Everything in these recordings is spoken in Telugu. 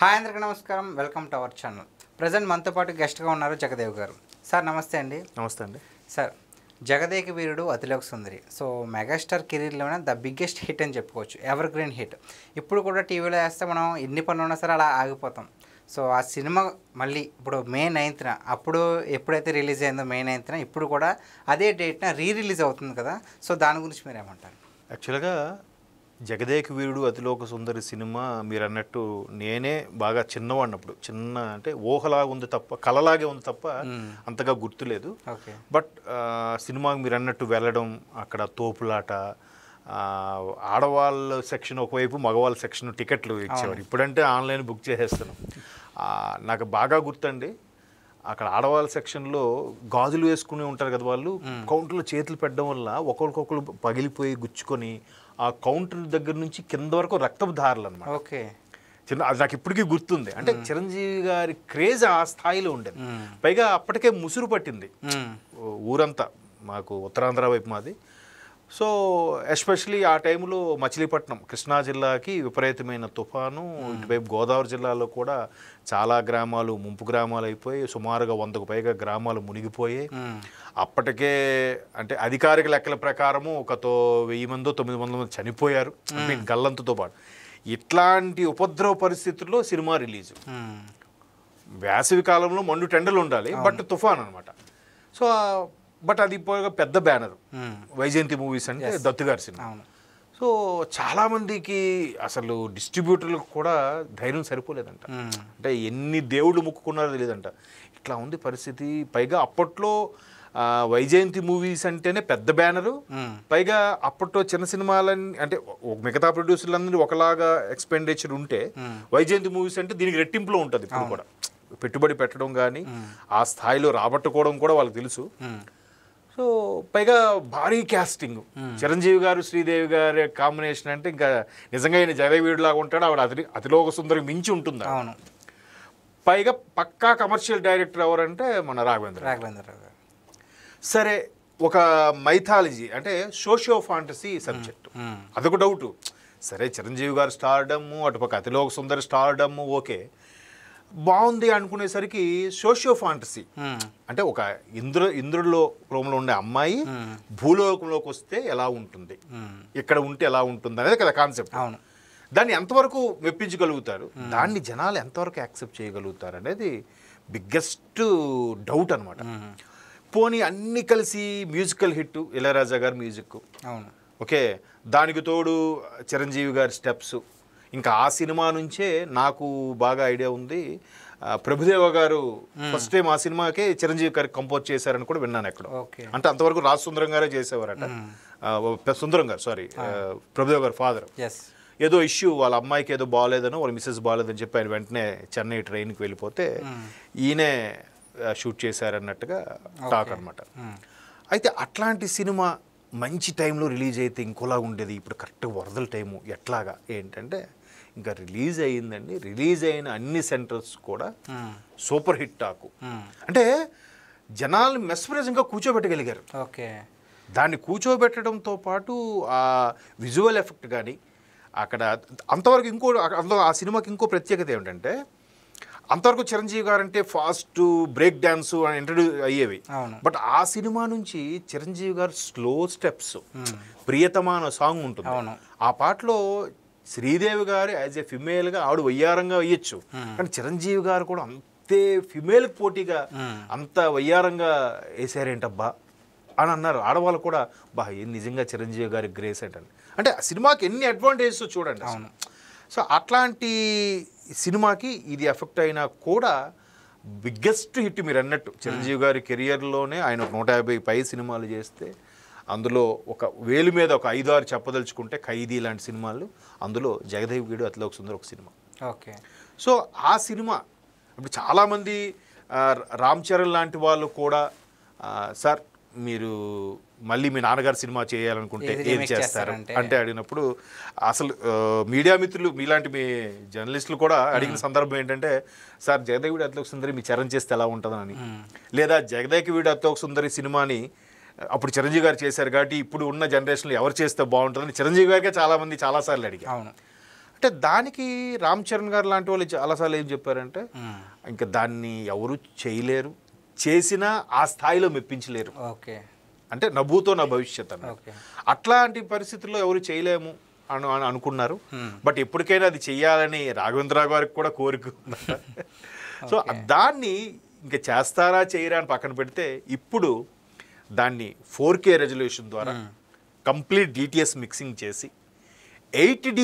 హాయ్ అందరికీ నమస్కారం. Welcome to our channel. Present మనతో పాటు గెస్ట్గా ఉన్నారు జగదేవ్ గారు. సార్ నమస్తే అండి. నమస్తే అండి. Sir, Jagadeka Veerudu Athiloka Sundari so megastar కెరీర్లోనే ద బిగ్గెస్ట్ హిట్ అని చెప్పుకోవచ్చు. Evergreen hit. ఇప్పుడు కూడా టీవీలో వేస్తే మనం ఎన్ని పనులు ఉన్నా సరే అలా ఆగిపోతాం. సో ఆ సినిమా మళ్ళీ ఇప్పుడు మే 9న అప్పుడు ఎప్పుడైతే రిలీజ్ అయిందో మే 9న ఇప్పుడు కూడా అదే డేట్న రిలీజ్ అవుతుంది కదా. సో దాని గురించి మీరు ఏమంటారు? యాక్చువల్గా జగదేక వీరుడు అతిలోక సుందరి సినిమా మీరు అన్నట్టు నేనే బాగా చిన్నవాడినప్పుడు అంటే ఊహలాగా ఉంది తప్ప కలలాగే ఉంది తప్ప అంతగా గుర్తులేదు. బట్ సినిమాకి మీరు అన్నట్టు వెళ్ళడం, అక్కడ తోపులాట, ఆడవాళ్ళ సెక్షన్ ఒకవైపు, మగవాళ్ళ సెక్షన్ టికెట్లు ఇచ్చేవారు. ఇప్పుడంటే ఆన్లైన్ బుక్ చేసేస్తున్నాం. నాకు బాగా గుర్తండి, అక్కడ ఆడవాళ్ళ సెక్షన్లో గాజులు వేసుకుని ఉంటారు కదా వాళ్ళు, కౌంటర్లో చేతులు పెట్టడం వల్ల ఒకరికొకరు పగిలిపోయి గుచ్చుకొని ఆ కౌంటర్ దగ్గర నుంచి కింద వరకు రక్తపు ధారలు అనమాట. ఓకే, చిన్న అది నాకు ఇప్పటికీ గుర్తుంది. అంటే చిరంజీవి గారి క్రేజ్ ఆ స్థాయిలో ఉండేది. పైగా అప్పటికే ముసురు పట్టింది ఊరంతా, మాకు ఉత్తరాంధ్ర వైపు మాది. సో ఎస్పెషలీ ఆ టైంలో మచిలీపట్నం కృష్ణా జిల్లాకి విపరీతమైన తుఫాను, ఇటువైపు గోదావరి జిల్లాలో కూడా చాలా గ్రామాలు ముంపు గ్రామాలు అయిపోయి సుమారుగా 100కు పైగా గ్రామాలు మునిగిపోయాయి. అప్పటికే అంటే అధికారిక లెక్కల ప్రకారము 1000 మందో 900 మంది చనిపోయారు గల్లంతుతో పాటు. ఇట్లాంటి ఉపద్రవ పరిస్థితుల్లో సినిమా రిలీజు. వేసవి కాలంలో మండు టెండలు ఉండాలి, బట్ తుఫాన్ అనమాట. సో బట్ అది పెద్ద బ్యానర్ వైజయంతి మూవీస్ అంటే దత్తు గారి సినిమా. సో చాలామందికి అసలు డిస్ట్రిబ్యూటర్లకు కూడా ధైర్యం సరిపోలేదంట. అంటే ఎన్ని దేవుళ్ళు ముక్కుకున్నారో తెలియదంట. ఇట్లా ఉంది పరిస్థితి. పైగా అప్పట్లో వైజయంతి మూవీస్ అంటేనే పెద్ద బ్యానరు. పైగా అప్పట్లో చిన్న సినిమాలని అంటే మిగతా ప్రొడ్యూసర్లందరూ ఒకలాగా ఎక్స్పెండిచర్ ఉంటే, వైజయంతి మూవీస్ అంటే దీనికి రెట్టింపులో ఉంటుంది. ఇప్పుడు కూడా పెట్టుబడి పెట్టడం కానీ ఆ స్థాయిలో రాబట్టుకోవడం కూడా వాళ్ళకి తెలుసు. సో పైగా భారీ క్యాస్టింగ్, చిరంజీవి గారు శ్రీదేవి గారి కాంబినేషన్ అంటే ఇంకా నిజంగా ఆయన జగదేవీరులాగా ఉంటాడు, ఆవిడ అతిలోక సుందరికి మించి ఉంటుంది. అవును. పైగా పక్కా కమర్షియల్ డైరెక్టర్ ఎవరంటే మన రాఘవేంద్ర గారు. సరే, ఒక మైథాలజీ అంటే సోషియో ఫాంటసీ సబ్జెక్ట్, అదొక డౌట్. సరే, చిరంజీవి గారు స్టార్డమ్, అటుపక్క అతిలోక సుందరి స్టార్డమ్ ఓకే బాగుంది అనుకునేసరికి సోషియో ఫాంటసీ అంటే ఒక ఇంద్రులోకంలో ఉండే అమ్మాయి భూలోకంలోకి వస్తే ఎలా ఉంటుంది, ఇక్కడ ఉంటే ఎలా ఉంటుంది అనేది కదా కాన్సెప్ట్. దాన్ని ఎంతవరకు మెప్పించగలుగుతారు, దాన్ని జనాలు ఎంతవరకు యాక్సెప్ట్ చేయగలుగుతారు అనేది బిగ్గెస్ట్ డౌట్ అనమాట. పోనీ అన్ని కలిసి మ్యూజికల్ హిట్, ఇళయరాజా గారి మ్యూజిక్ ఓకే, దానికి తోడు చిరంజీవి గారి స్టెప్స్. ఇంకా ఆ సినిమా నుంచే నాకు బాగా ఐడియా ఉంది, ప్రభుదేవ గారు ఫస్ట్ టైం ఆ సినిమాకే చిరంజీవి గారికి కంపోజ్ చేశారని కూడా విన్నాను ఎక్కడ. అంటే అంతవరకు రాజ్ సుందరం గారే చేసేవారట. సుందరం గారు సారీ, ప్రభుదేవ గారు ఫాదర్ ఏదో ఇష్యూ, వాళ్ళ అమ్మాయికి ఏదో బాగాలేదనో వాళ్ళ మిస్సెస్ బాగాలేదని చెప్పి ఆయన వెంటనే చెన్నై ట్రైన్కి వెళ్ళిపోతే ఈయనే షూట్ చేశారన్నట్టుగా టాక్ అనమాట. అయితే అట్లాంటి సినిమా మంచి టైంలో రిలీజ్ అయితే ఇంకోలా ఉండేది. ఇప్పుడు కరెక్ట్గా వరదల టైము ఎట్లాగా ఏంటంటే ఇంకా రిలీజ్ అయ్యిందండి. రిలీజ్ అయిన అన్ని సెంటర్స్ కూడా సూపర్ హిట్ టాకు. అంటే జనాలు మెస్మరైజింగ్గా కూర్చోబెట్టగలిగారు. ఓకే, దాన్ని కూర్చోబెట్టడంతో పాటు ఆ విజువల్ ఎఫెక్ట్ కానీ అక్కడ అంతవరకు ఆ సినిమాకి ఇంకో ప్రత్యేకత ఏమిటంటే, అంతవరకు చిరంజీవి గారు అంటే ఫాస్ట్ బ్రేక్ డ్యాన్స్ అని ఇంట్రడ్యూస్ అయ్యేవి. బట్ ఆ సినిమా నుంచి చిరంజీవి గారు స్లో స్టెప్స్, ప్రియతమా అనే సాంగ్ ఉంటుంది. ఆ పాటలో శ్రీదేవి గారు యాజ్ ఏ ఫిమేల్గా ఆవిడ వయ్యారంగా వేయచ్చు, కానీ చిరంజీవి గారు కూడా అంతే ఫిమేల్కి పోటీగా అంత వయ్యారంగా వేసారేంటబ్బా అని అన్నారు. ఆడవాళ్ళు కూడా ఏం నిజంగా చిరంజీవి గారి గ్రేస్ అంటే ఆ సినిమాకి ఎన్ని అడ్వాంటేజెస్ చూడండి. సో అట్లాంటి సినిమాకి ఇది ఎఫెక్ట్ అయినా కూడా బిగ్గెస్ట్ హిట్ మీరు అన్నట్టు చిరంజీవి గారి కెరియర్లోనే ఆయన 150 పై సినిమాలు చేస్తే, అందులో ఒక వేలు మీద ఒక 5-6 చెప్పదలుచుకుంటే ఖైదీ లాంటి సినిమాలు, అందులో జగదేవ్ వీరుడు అతిలోక సుందరి ఒక సినిమా. ఓకే, సో ఆ సినిమా ఇప్పుడు చాలామంది రామ్ చరణ్ లాంటి వాళ్ళు కూడా సార్ మీరు మళ్ళీ మీ నాన్నగారు సినిమా చేయాలనుకుంటే ఏం చేస్తారు అంటే అడిగినప్పుడు, అసలు మీడియా మిత్రులు మీలాంటి మీ జర్నలిస్టులు కూడా అడిగిన సందర్భం ఏంటంటే, సార్ జగదేక వీరుడు అతిలోక సుందరి మీ చరణ్ చేస్తే ఎలా ఉంటుందని, లేదా జగదేక వీరుడు అతిలోక సుందరి సినిమాని అప్పుడు చిరంజీవి గారు చేశారు కాబట్టి ఇప్పుడు ఉన్న జనరేషన్లో ఎవరు చేస్తే బాగుంటుందని చిరంజీవి గారికే చాలామంది చాలాసార్లు అడిగారు. అంటే దానికి రామ్ చరణ్ గారు లాంటి వాళ్ళు చాలాసార్లు ఏం చెప్పారంటే ఇంకా దాన్ని ఎవరు చేయలేరు, చేసినా ఆ స్థాయిలో మెప్పించలేరు. ఓకే, అంటే నభూతో నా భవిష్యత్ అన్న అట్లాంటి పరిస్థితుల్లో ఎవరు చేయలేము అని అనుకున్నారు. బట్ ఎప్పటికైనా అది చెయ్యాలని రాఘవేంద్రరావు గారికి కూడా కోరిక. సో దాన్ని ఇంకా చేస్తారా చేయరా అని పక్కన పెడితే ఇప్పుడు దాన్ని 4K రెజల్యూషన్ ద్వారా కంప్లీట్ DTS మిక్సింగ్ చేసి 8D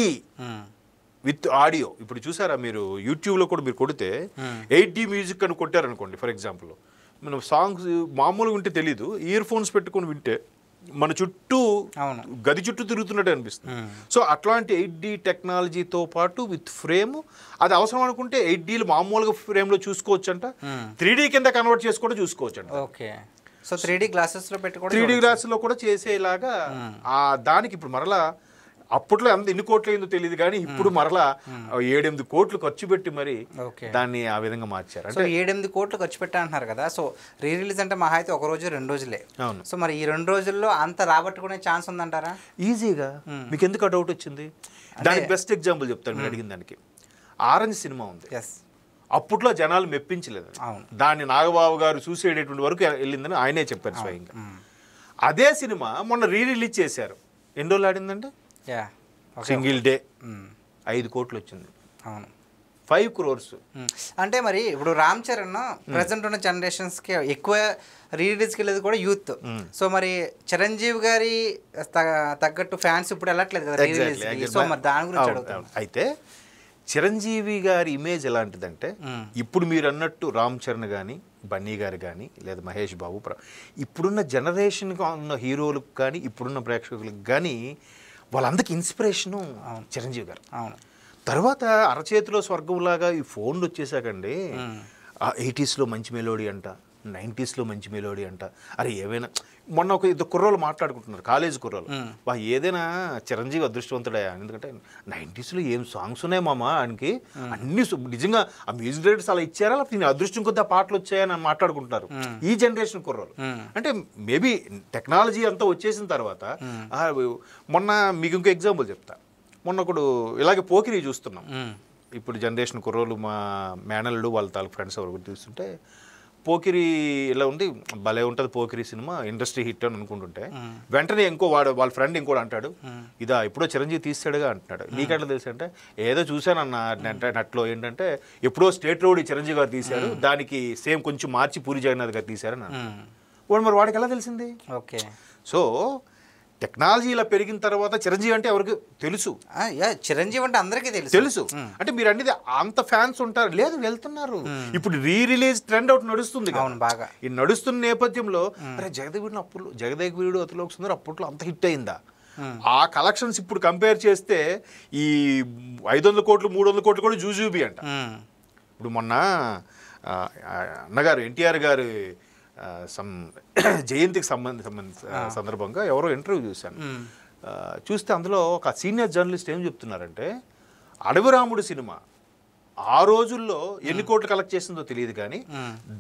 విత్ ఆడియో. ఇప్పుడు చూసారా మీరు యూట్యూబ్లో కూడా మీరు కొడితే 8D మ్యూజిక్ అని కొట్టారనుకోండి ఫర్ ఎగ్జాంపుల్, మనం సాంగ్స్ మామూలుగా వింటే తెలీదు, ఇయర్ ఫోన్స్ పెట్టుకొని వింటే మన చుట్టూ గది చుట్టూ తిరుగుతున్నట్టు అనిపిస్తుంది. సో అట్లాంటి 8D టెక్నాలజీతో పాటు విత్ ఫ్రేమ్, అది అవసరం అనుకుంటే 8Dలు మామూలుగా ఫ్రేమ్లో చూసుకోవచ్చు అంట, 3D కింద కన్వర్ట్ చేసి కూడా చూసుకోవచ్చు అంట. ఓకే, సో 3D గ్లాసెస్లో పెట్టుకోవడం, 3D గ్లాసెస్లో కూడా చేసేలాగా దానికి ఇప్పుడు మరలా అప్పట్లో ఎన్ని కోట్లు అయిందో తెలియదు కానీ ఇప్పుడు మరలా 7-8 కోట్లు ఖర్చు పెట్టి మరి దాన్ని ఆ విధంగా మార్చారు. సో 7-8 కోట్లు ఖర్చు పెట్టా అంటున్నారు కదా. సో రిలీజ్ అంటే మహా అయితే 1 రోజు 2 రోజులే. అవును. సో మరి ఈ 2 రోజుల్లో అంత రాబట్టుకునే ఛాన్స్ ఉందంటారా? ఈజీగా. మీకు ఎందుకు డౌట్ వచ్చింది? దానికి బెస్ట్ ఎగ్జాంపుల్ చెప్తాను మీరు అడిగిన దానికి. ఆరెంజ్ సినిమా ఉంది, అప్పట్లో జనాలు మెప్పించలేదు, దాన్ని నాగబాబు గారు చూసేటటువంటి వరకు వెళ్ళిందని ఆయనే చెప్పారు స్వయంగా. అదే సినిమా మొన్న రిలీజ్ చేశారు, ఎన్ని రోజులు ఆడిందంటే సింగిల్ డే 5 కోట్లు వచ్చింది. అవును, 5 crores. అంటే మరి ఇప్పుడు రామ్ చరణ్ ప్రజెంట్ ఉన్న జనరేషన్స్కి ఎక్కువ రిలీజ్కి వెళ్ళేది కూడా యూత్. సో మరి చిరంజీవి గారి తగ్గట్టు ఫ్యాన్స్ ఇప్పుడు వెళ్ళట్లేదు కదా రిలీజ్. సో మరి దాని గురించి అడుగుతాను. అయితే చిరంజీవి గారి ఇమేజ్ ఎలాంటిదంటే ఇప్పుడు మీరు అన్నట్టు రామ్ చరణ్ కానీ బన్నీ గారు కానీ లేదా మహేష్ బాబు, ఇప్పుడున్న జనరేషన్కి ఉన్న హీరోలకు కానీ ఇప్పుడున్న ప్రేక్షకులకు కానీ వాళ్ళందరికీ ఇన్స్పిరేషను చిరంజీవి గారు. అవును. తర్వాత అరచేతిలో స్వర్గంలాగా ఈ ఫోన్లు వచ్చేసాకండి, 80sలో మంచి మెలోడీ అంట, 90sలో మంచి మెలోడీ అంట. అరే ఏవైనా మొన్న ఒక 2 కుర్రోళ్ళు మాట్లాడుకుంటున్నారు, కాలేజీ కుర్రోళ్ళు, ఏదైనా చిరంజీవి అదృష్టవంతుడయా, ఎందుకంటే 90sలో ఏం సాంగ్స్ ఉన్నాయి మామ ఆయనకి, అన్ని నిజంగా ఆ మ్యూజిక్ డైరెక్టర్స్ అలా ఇచ్చారా లేకపోతే నేను అదృష్టం కొద్ది ఆ పాటలు వచ్చాయని మాట్లాడుకుంటున్నారు ఈ జనరేషన్ కుర్రోళ్ళు. అంటే మేబీ టెక్నాలజీ అంతా వచ్చేసిన తర్వాత. మొన్న మీకు ఇంకో ఎగ్జాంపుల్ చెప్తా, మొన్న ఒకడు ఇలాగే పోకిరి చూస్తున్నాం, ఇప్పుడు జనరేషన్ కుర్రోళ్ళు మా మేనల్లుడు వాళ్ళ తాలూకు ఫ్రెండ్స్ ఎవరు చూస్తుంటే పోకిరి ఇలా ఉంది, భలే ఉంటుంది పోకిరి సినిమా, ఇండస్ట్రీ హిట్ అని అనుకుంటుంటే వెంటనే వాళ్ళ ఫ్రెండ్ ఇంకోటి అంటాడు, ఇదా ఎప్పుడో చిరంజీవి తీసాడుగా అంటున్నాడు. నీకెట్లా తెలుసు అంటే ఏదో చూశానన్న నెట్లో, ఏంటంటే ఎప్పుడో స్టేట్ రోడ్ చిరంజీవి గారు తీశారు, దానికి సేమ్ కొంచెం మార్చి పూరి జగన్నాథ్ గారు తీశారని వాడు. మరి వాడికి ఎలా తెలిసింది? ఓకే. సో టెక్నాలజీ ఇలా పెరిగిన తర్వాత చిరంజీవి అంటే ఎవరికి తెలుసు, చిరంజీవి అంటే అందరికీ తెలుసు. అంటే మీరు అనేది అంత ఫ్యాన్స్ ఉంటారు లేదు, వెళ్తున్నారు. ఇప్పుడు రిలీజ్ ట్రెండ్ అవుట్ నడుస్తుంది బాగా. ఈ నడుస్తున్న నేపథ్యంలో అరే జగదేక వీరుడు అతిలోక సుందరి అప్పట్లో అంత హిట్ అయిందా, ఆ కలెక్షన్స్ ఇప్పుడు కంపేర్ చేస్తే ఈ 500 కోట్లు 300 కోట్లు కూడా జూజూబీ అంట. ఇప్పుడు మొన్న అన్నగారు ఎన్టీఆర్ గారు జయంతికి సందర్భంగా ఎవరో ఇంటర్వ్యూ చూశాను. చూస్తే అందులో ఒక సీనియర్ జర్నలిస్ట్ ఏం చెప్తున్నారంటే, అడవి రాముడు సినిమా ఆ రోజుల్లో ఎన్ని కోట్లు కలెక్ట్ చేసిందో తెలియదు కానీ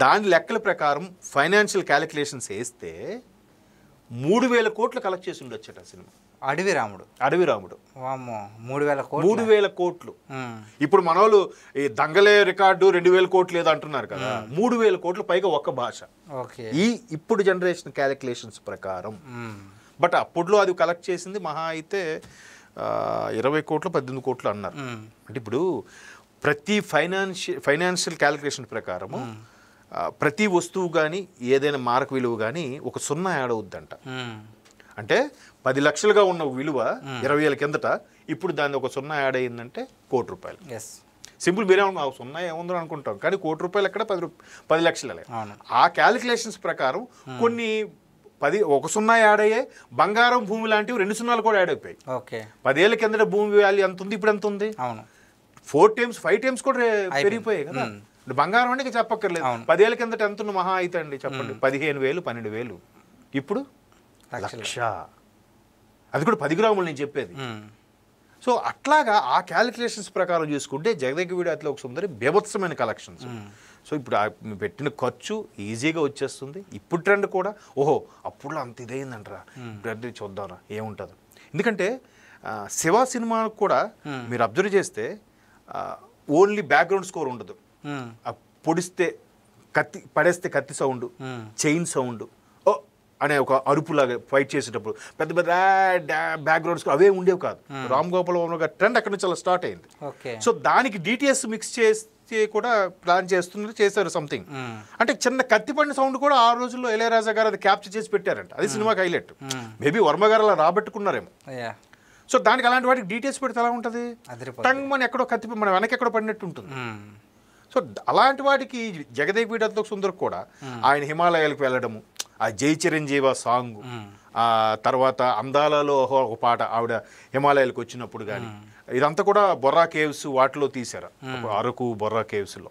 దాని లెక్కల ప్రకారం ఫైనాన్షియల్ క్యాలిక్యులేషన్స్ వేస్తే 3000 కోట్లు కలెక్ట్ చేసి ఉండొచ్చట సినిమా. అడవి రాముడు 3000 కోట్లు. ఇప్పుడు మన వాళ్ళు ఈ దంగలే రికార్డు 2000 కోట్లు ఏదో అంటున్నారు కదా, 3000 కోట్లు పైగా ఒక్క భాష ఈ ఇప్పుడు జనరేషన్ క్యాలిక్యులేషన్స్ ప్రకారం. బట్ అప్పుడులో అది కలెక్ట్ చేసింది మహా అయితే 20 కోట్లు 18 కోట్లు అన్నారు. అంటే ఇప్పుడు ప్రతి ఫైనాన్షియల్ క్యాలిక్యులేషన్ ప్రకారము ప్రతి వస్తువు కానీ ఏదైనా మారక విలువ కానీ ఒక 0 యాడ్ అవుద్దంట. అంటే 10 లక్షలుగా ఉన్న విలువ 20 ఏళ్ళ కిందట ఇప్పుడు దాన్ని ఒక 0 యాడ్ అయ్యిందంటే ₹1,00,00,000. సింపుల్ మీరే 0 ఏముందో అనుకుంటాం కానీ ₹1,00,00,000 ఎక్కడ 10 లక్షలే. ఆ క్యాలిక్యులేషన్స్ ప్రకారం కొన్ని ఒక 0 యాడ్ అయ్యే బంగారం భూమి లాంటివి 2 సున్నాలు కూడా యాడ్ అయిపోయాయి. 10 ఏళ్ళ కిందట భూమి వాల్యూ ఎంత ఉంది, ఇప్పుడు ఎంత ఉంది? 4 times 5 times కూడా పెరిగిపోయాయి కదా. బంగారం అంటే చెప్పక్కర్లేదు. 10 ఏళ్ళ కిందట ఎంత ఉన్న మహా అయితే అండి చెప్పండి 15,000 12,000, ఇప్పుడు 1,00,000. అది కూడా 10 గ్రాములు నేను చెప్పేది. సో అట్లాగా ఆ క్యాలిక్యులేషన్స్ ప్రకారం చూసుకుంటే జగదేక వీరుడు అతిలోక సుందరి బీభత్సమైన కలెక్షన్స్. సో ఇప్పుడు పెట్టిన ఖర్చు ఈజీగా వచ్చేస్తుంది. ఇప్పుడు ట్రెండ్ కూడా ఓహో అప్పుడులో అంత ఇదైందంటారా, ఇప్పుడు చూద్దాంరా ఏముంటుందో. ఎందుకంటే శివ సినిమా కూడా మీరు అబ్జర్వ్ చేస్తే ఓన్లీ బ్యాక్గ్రౌండ్ స్కోర్ ఉండదు. పొడిస్తే కత్తి, పడేస్తే కత్తి సౌండ్, చైన్ సౌండ్, ఓ అనే ఒక అరుపులాగా ఫైట్ చేసేటప్పుడు పెద్ద పెద్ద బ్యాక్గ్రౌండ్ స్కోర్ అవే ఉండేవి కాదు. రామ్ గోపాల్ వర్మ గారి ట్రెండ్ అక్కడ నుంచి అలా స్టార్ట్ అయింది. సో దానికి డిటిఎస్ మిక్స్ చేసి కూడా ప్లాన్ చేశారు సంథింగ్. అంటే చిన్న కత్తి పడిన సౌండ్ కూడా ఆ రోజుల్లో ఇళయరాజా గారు అది క్యాప్చర్ చేసి పెట్టారంట. అది సినిమాకి హైలైట్. మేబీ వర్మ గారు అలా రాబట్టుకున్నారేమో. సో దానికి అలాంటి వాటికి డీటెయిల్స్ పెడితే ఎలా ఉంటుంది? టంగ్ మన ఎక్కడో కత్తి మన వెనక ఎక్కడో పడినట్టు ఉంటుంది. సో అలాంటి వాటికి జగదేక్ వీరుడు సుందర్ కూడా ఆయన హిమాలయాలకు వెళ్ళడము, ఆ జై చిరంజీవ సాంగ్, తర్వాత అందాలలో ఒక పాట ఆవిడ హిమాలయాలకు వచ్చినప్పుడు కానీ, ఇదంతా కూడా బొర్రా కేవ్స్ వాటిలో తీశారు. అరకు బొర్రా కేవ్స్లో.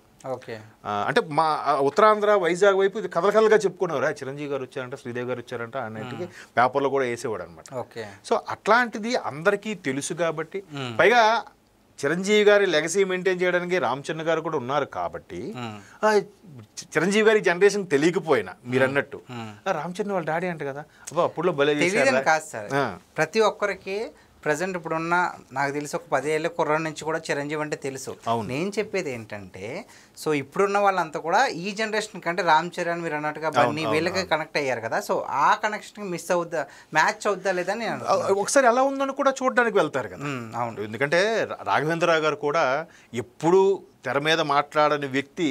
అంటే మా ఉత్తరాంధ్ర వైజాగ్ వైపు ఇది కథలుగా చెప్పుకున్నారు. చిరంజీవి గారు వచ్చారంట, శ్రీదేవి గారు వచ్చారంట అన్నిటికీ పేపర్లో కూడా వేసేవాడు అనమాట. సో అట్లాంటిది అందరికీ తెలుసు కాబట్టి, పైగా చిరంజీవి గారి లెగసీ మెయింటైన్ చేయడానికి రామ్ చరణ్ గారు కూడా ఉన్నారు కాబట్టి, చిరంజీవి గారి జనరేషన్ తెలియకపోయినా మీరు అన్నట్టు రామ్ చరణ్ వాళ్ళ డాడీ అంట కదా, అప్పుడులో భలే కాదు సార్. ప్రతి ఒక్కరికి ప్రజెంట్ ఇప్పుడున్న నాకు తెలిసి ఒక 10 ఏళ్ళ కుర్ర నుంచి కూడా చిరంజీవి అంటే తెలుసు. నేను చెప్పేది ఏంటంటే, సో ఇప్పుడున్న వాళ్ళంతా కూడా ఈ జనరేషన్ కంటే రామ్ చరణ్ మీరు అన్నట్టుగా బన్నీ వీళ్ళకి కనెక్ట్ అయ్యారు కదా. సో ఆ కనెక్షన్ మిస్ అవుద్దా, మ్యాచ్ అవుద్దా లేదా నేను ఒకసారి ఎలా ఉందని కూడా చూడడానికి వెళ్తారు కదా. అవును, ఎందుకంటే రాఘవేంద్రరావు గారు కూడా ఎప్పుడు తెర మీద మాట్లాడని వ్యక్తి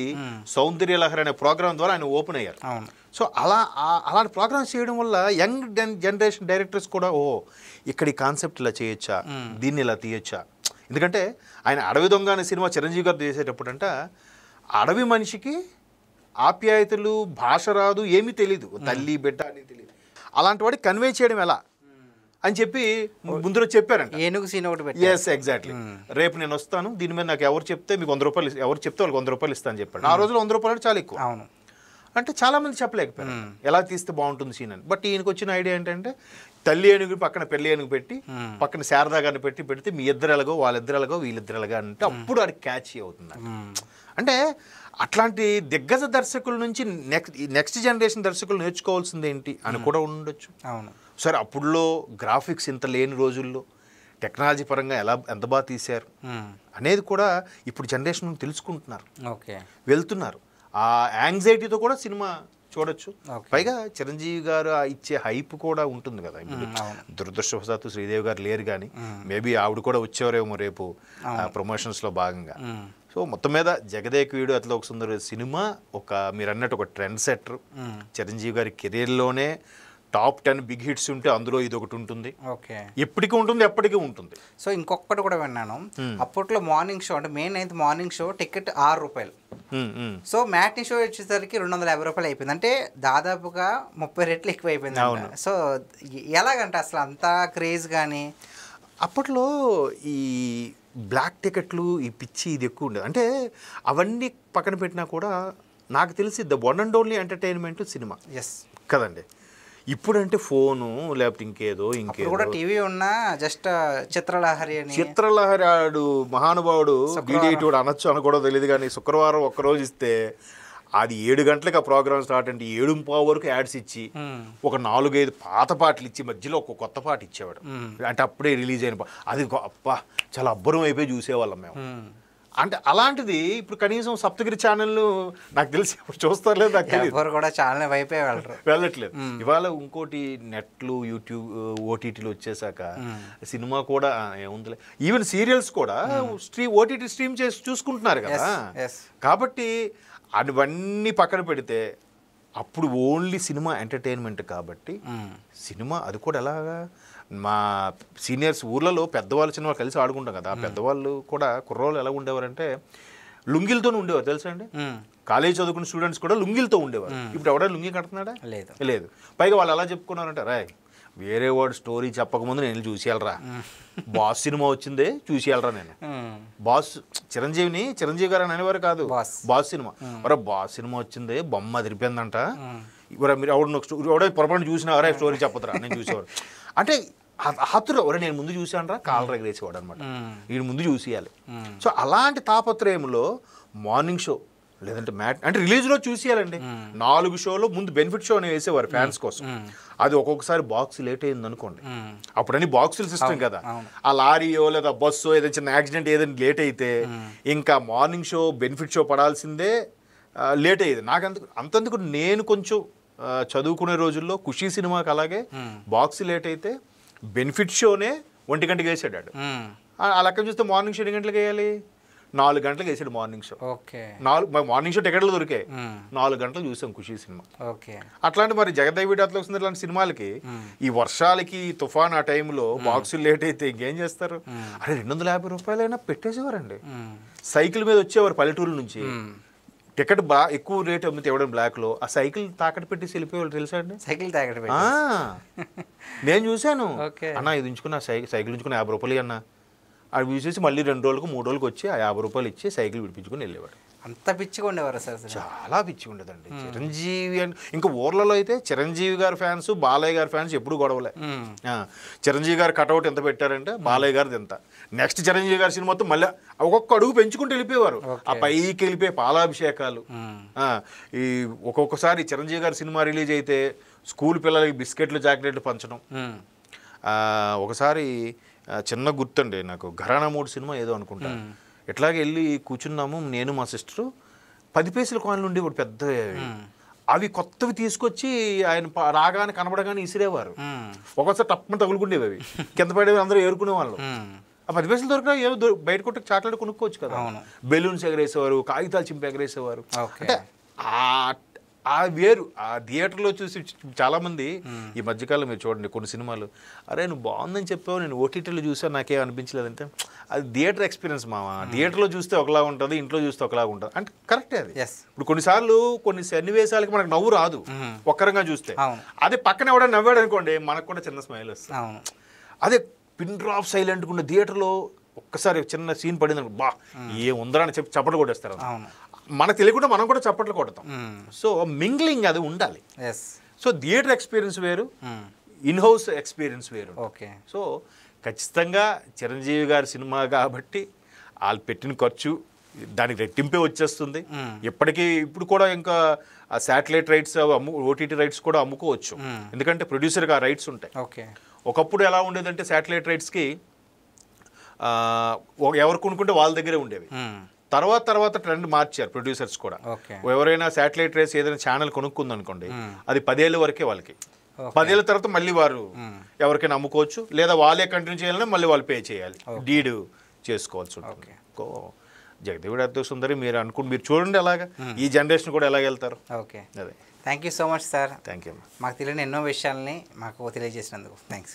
సౌందర్య లహరి అనే ప్రోగ్రాం ద్వారా ఆయన ఓపెన్ అయ్యారు. అవును. సో అలాంటి ప్రోగ్రామ్స్ చేయడం వల్ల యంగ్ జనరేషన్ డైరెక్టర్స్ కూడా ఇక్కడ ఈ కాన్సెప్ట్ ఇలా చేయొచ్చా, దీన్ని ఇలా తీయొచ్చా. ఎందుకంటే ఆయన అడవి దొంగ అనే సినిమా చిరంజీవి గారు చేసేటప్పుడు అంట అడవి మనిషికి ఆప్యాయతలు, భాష రాదు, ఏమీ తెలీదు, తల్లి బిడ్డ అని తెలియదు. అలాంటి వాడికి కన్వే చేయడం ఎలా అని చెప్పి ముందు చెప్పారంట. ఏనుగు సీన్ ఒకటి. Yes, exactly. రేపు నేను వస్తాను, దీని మీద నాకు ఎవరు చెప్తే మీకు 100 రూపాయలు, ఎవరు చెప్తే వాళ్ళకి 100 రూపాయలు ఇస్తాను చెప్పాడు. ఆ రోజుల్లో 100 రూపాయలు చాలా ఎక్కువ. అవును. అంటే చాలామంది చెప్పలేకపోయారు ఎలా తీస్తే బాగుంటుంది సీన్ అని. బట్ ఈయనకు వచ్చిన ఐడియా ఏంటంటే తల్లి ఏనుగు పక్కన పెళ్లి ఏనుగు పెట్టి, పక్కన శారదా గారిని పెడితే మీ ఇద్దరు ఎలాగో, వాళ్ళిద్దరు ఎలాగో, వీళ్ళిద్దరు ఎలాగా అంటే అప్పుడు అది క్యాచ్ అవుతుంది. అంటే అట్లాంటి దిగ్గజ దర్శకుల నుంచి నెక్స్ట్ జనరేషన్ దర్శకులు నేర్చుకోవాల్సింది ఏంటి అని కూడా ఉండొచ్చు. అవును. సరే, అప్పుడులో గ్రాఫిక్స్ ఇంత లేని రోజుల్లో టెక్నాలజీ పరంగా ఎంత బాగా తీశారు అనేది కూడా ఇప్పుడు జనరేషన్ తెలుసుకుంటున్నారు, వెళ్తున్నారు. ఆ యాంగ్జైటీతో కూడా సినిమా చూడొచ్చు. పైగా చిరంజీవి గారు ఇచ్చే హైప్ కూడా ఉంటుంది కదా. ఇప్పుడు దురదృష్టవశాత్తు శ్రీదేవి గారు లేరు, కానీ మేబీ ఆవిడ కూడా వచ్చేవారేమో రేపు ప్రమోషన్స్లో భాగంగా. సో మొత్తం మీద జగదేక్ వీరుడు అతిలోక సుందరి సినిమా మీరు అన్నట్టు ఒక ట్రెండ్ సెటర్. చిరంజీవి గారి కెరీర్లోనే టాప్ 10 బిగ్ హిట్స్ ఉంటే అందులో ఇది ఒకటి ఉంటుంది. ఎప్పటికీ ఉంటుంది, ఎప్పటికీ ఉంటుంది. సో ఇంకొకటి కూడా విన్నాను, అప్పట్లో మార్నింగ్ షో అంటే మే 9th మార్నింగ్ షో టికెట్ 6 రూపాయలు. సో మ్యాట్నీ షో వచ్చేసరికి 250 రూపాయలు అయిపోయింది. అంటే దాదాపుగా 30 రెట్లు ఎక్కువ అయిపోయింది. సో ఎలాగంటే అసలు అంత క్రేజ్ కానీ అప్పట్లో ఈ బ్లాక్ టికెట్లు, ఈ పిచ్చి ఇది ఎక్కువ ఉండేది. అంటే అవన్నీ పక్కన పెట్టినా కూడా నాకు తెలిసి the one and only entertainment cinema. Yes కదండి. ఇప్పుడంటే ఫోను లేకపోతే ఇంకేదో కూడా టీవీ ఉన్నా జస్ట్ చిత్రలహరి ఆడు మహానుభావుడు బీడేటోడు అనొచ్చు అనకూడదు తెలియదు, కానీ శుక్రవారం ఒక్కరోజు ఇస్తే అది 7 గంటలకు ఆ ప్రోగ్రామ్ స్టార్ట్ అంటే 7:15 వరకు యాడ్స్ ఇచ్చి ఒక 4-5 పాత పాటలు ఇచ్చి మధ్యలో ఒక కొత్త పాట ఇచ్చేవాడు. అంటే అప్పుడే రిలీజ్ అయిన అది అబ్బా చాలా అబ్బరం అయిపోయి చూసేవాళ్ళం మేము. అంటే అలాంటిది ఇప్పుడు కనీసం సప్తగిరి ఛానల్ నాకు తెలిసి చూస్తారు లేదు, నాకు తెలియదు కూడా ఛానల్ వైపే వెళ్ళట్లేదు. ఇవాళ ఇంకోటి నెట్లు, యూట్యూబ్, ఓటీటీలు వచ్చేసాక సినిమా కూడా ఏముందిలే, ఈవెన్ సీరియల్స్ కూడా ఓటీటీ స్ట్రీమ్ చేసి చూసుకుంటున్నారు కదా. కాబట్టి అవన్నీ పక్కన పెడితే అప్పుడు ఓన్లీ సినిమా ఎంటర్టైన్మెంట్ కాబట్టి సినిమా అది కూడా ఎలాగా మా సీనియర్స్ ఊర్లలో పెద్దవాళ్ళు చిన్నవాళ్ళు కలిసి ఆడుకుంటాం కదా. పెద్దవాళ్ళు కూడా కుర్రోళ్ళు ఎలా ఉండేవారంటే లుంగిలతోనే ఉండేవారు తెలుసా అండి. కాలేజ్ చదువుకున్న స్టూడెంట్స్ కూడా లుంగిలతో ఉండేవారు. ఇప్పుడు ఎవరైనా లుంగి కడుతున్నాడా? లేదు. పైగా వాళ్ళు ఎలా చెప్పుకున్నారంటే రాయ్ వేరే వాడు స్టోరీ చెప్పకముందు నేను చూసేయాలరా, బాస్ సినిమా వచ్చిందే చూసేయాలరా నేను. బాస్ చిరంజీవి గారు అని అనేవారు కాదు, బాస్ సినిమా. మరి బాస్ సినిమా వచ్చిందే, బొమ్మ అదిరిపోయిందంట, మీరు ఎవడో పొరపాటు చూసినా అరే స్టోరీ చెప్పదురా నేను చూసేవారు. అంటే హత్తురు ఎవరు నేను ముందు చూసానరా కాలర్ ఎగరేసేవాడు అనమాట, వీడు ముందు చూసేయాలి. సో అలాంటి తాపత్రయంలో మార్నింగ్ షో లేదంటే అంటే రిలీజ్లో చూసేయాలండి. 4 షోలో ముందు బెనిఫిట్ షో అని వేసేవారు ఫ్యాన్స్ కోసం. అది ఒక్కొక్కసారి బాక్స్ లేట్ అయింది అనుకోండి, అప్పుడని బాక్సుల సిస్టమ్ కదా, ఆ లారీయో లేదా బస్సో ఏదైనా చిన్న యాక్సిడెంట్ ఏదైనా లేట్ అయితే ఇంకా మార్నింగ్ షో బెనిఫిట్ షో పడాల్సిందే, లేట్ అయ్యేది. నాకు అంతందుకు నేను కొంచెం చదువుకునే రోజుల్లో ఖుషీ సినిమాకి అలాగే బాక్స్ లేట్ అయితే బెనిఫిట్ షోనే 1 గంటకి వేసాడు. ఆ లెక్క చూస్తే మార్నింగ్ షో ఎన్ని గంటలకు వేయాలి, 4 గంటలకు వేసాడు మార్నింగ్ షో. మార్నింగ్ షో టికెట్లు దొరికాయి, 4 గంటలు చూసాం ఖుషీ సినిమా. అట్లాంటి మరి జగదేవి అతిలోక్ ఇలాంటి సినిమాలకి ఈ వర్షాలకి తుఫాన్ ఆ టైంలో బాక్సులు లేట్ అయితే ఇంకేం చేస్తారు, అరే 250 రూపాయలైనా పెట్టేసేవారండి. సైకిల్ మీద వచ్చేవారు పల్లెటూరు నుంచి, టికెట్ ఎక్కువ రేట్ అమ్మితే ఇవ్వడం బ్లాక్లో, ఆ సైకిల్ తాకట్టు పెట్టి వెళ్ళిపోయేవాళ్ళు తెలుసా అండి. సైకిల్ తాకట్టు నేను చూశాను. అన్న ఇది ఉంచుకున్న సైకిల్ ఉంచుకుని 50 రూపాయలు అన్న, అది చూసేసి మళ్ళీ 2 రోజులకు 3 రోజులకు వచ్చి ఆ 50 రూపాయలు ఇచ్చి సైకిల్ విడిపించుకుని వెళ్ళేవాడు. అంత పిచ్చిగా ఉండేవారు సార్, చాలా పిచ్చిగా ఉండేదండి. చిరంజీవి అని ఇంకా ఊర్లలో అయితే చిరంజీవి గారి ఫ్యాన్స్ బాలయ్య గారి ఫ్యాన్స్ ఎప్పుడు గొడవలే. చిరంజీవి గారు కటౌట్ ఎంత పెట్టారంటే బాలయ్య గారిది ఎంత, నెక్స్ట్ చిరంజీవి గారి సినిమాతో మళ్ళీ ఒక్కొక్క అడుగు పెంచుకుంటూ వెళ్ళిపోయేవారు. ఆ పైకి వెళ్ళిపోయి పాలాభిషేకాలు. ఈ ఒక్కొక్కసారి చిరంజీవి గారి సినిమా రిలీజ్ అయితే స్కూల్ పిల్లలకి బిస్కెట్లు చాక్లెట్లు పంచడం. ఒకసారి చిన్న గుర్తండి నాకు, ఘరానా 3 సినిమా ఏదో అనుకుంటా, ఎట్లాగే వెళ్ళి కూర్చున్నాము నేను మా సిస్టరు. 10 పైసల కాయిన్లు ఉండి ఒకటి పెద్ద, అవి కొత్తవి తీసుకొచ్చి ఆయన రాగానే కనబడగానే ఇసిరేవారు. ఒక్కొక్కసారి తప్పని తగులుకుండేవి, అవి కింద పడేవి, అందరూ ఏరుకునే వాళ్ళు. ఆ 10 పైసలు దొరికినా ఏదో బయట కొట్టి చాక్లెట్ కొనుక్కోవచ్చు కదా. బెలూన్స్ ఎగరేసేవారు, కాగితాలు చింపి ఎగరేసేవారు. అంటే ఆ వేరు. ఆ థియేటర్లో చూసి చాలామంది ఈ మధ్యకాలం మీరు చూడండి కొన్ని సినిమాలు, అరే నువ్వు బాగుందని చెప్పావు, నేను ఓటీటీలో చూసా నాకేం అనిపించలేదంటే అది థియేటర్ ఎక్స్పీరియన్స్ మామ. థియేటర్లో చూస్తే ఒకలా ఉంటుంది, ఇంట్లో చూస్తే ఒకలా ఉంటుంది అంటే కరెక్టే అది. ఇప్పుడు కొన్నిసార్లు కొన్ని సన్నివేశాలకి మనకు నవ్వు రాదు ఒక్కరంగా చూస్తే, అదే పక్కన ఎవడైనా నవ్వాడు అనుకోండి మనకు కూడా చిన్న స్మైల్ వస్తుంది. అదే పిన్ డ్రాప్ సైలెంట్గా ఉన్న థియేటర్లో ఒక్కసారి చిన్న సీన్ పడింది అనుకో, బా ఏముందరా అని చెప్పి చప్పట్లు కొట్టేస్తారు. మనకు తెలియకుండా మనం కూడా చప్పట్లు కొడతాం. సో మింగ్లింగ్ అది ఉండాలి. సో థియేటర్ ఎక్స్పీరియన్స్ వేరు, ఇన్ హౌస్ ఎక్స్పీరియన్స్ వేరు. సో ఖచ్చితంగా చిరంజీవి గారి సినిమా కాబట్టి వాళ్ళు పెట్టిన ఖర్చు దానికి రెట్టింపే వచ్చేస్తుంది. ఇప్పుడు కూడా ఇంకా శాటిలైట్ రైట్స్ ఓటీటీ రైట్స్ కూడా అమ్ముకోవచ్చు, ఎందుకంటే ప్రొడ్యూసర్కి ఆ రైట్స్ ఉంటాయి. ఒకప్పుడు ఎలా ఉండేదంటే శాటిలైట్ రైట్స్కి ఎవరు కొనుక్కుంటే వాళ్ళ దగ్గరే ఉండేవి. తర్వాత ట్రెండ్ మార్చారు ప్రొడ్యూసర్స్ కూడా. ఎవరైనా శాటిలైట్ రైట్స్ ఏదైనా ఛానల్ కొనుక్కుందనుకోండి, అది 10 ఏళ్ళ వరకే వాళ్ళకి. 10 ఏళ్ళ తర్వాత మళ్ళీ వారు ఎవరికైనా అమ్ముకోవచ్చు, లేదా వాళ్ళే కంటిన్యూ చేయాలన్నా మళ్ళీ వాళ్ళు పే చేయాలి, డీడ్ చేసుకోవాల్సి ఉంటుంది. జగదేవి అతిలోక్ సుందరి మీరు చూడండి అలాగా ఈ జనరేషన్ కూడా ఎలాగ వెళ్తారు. అదే thank you so much sir. Thank you. మాకు తెలియని ఎన్నో విషయాలని మాకు తెలియజేసినందుకు థ్యాంక్స్.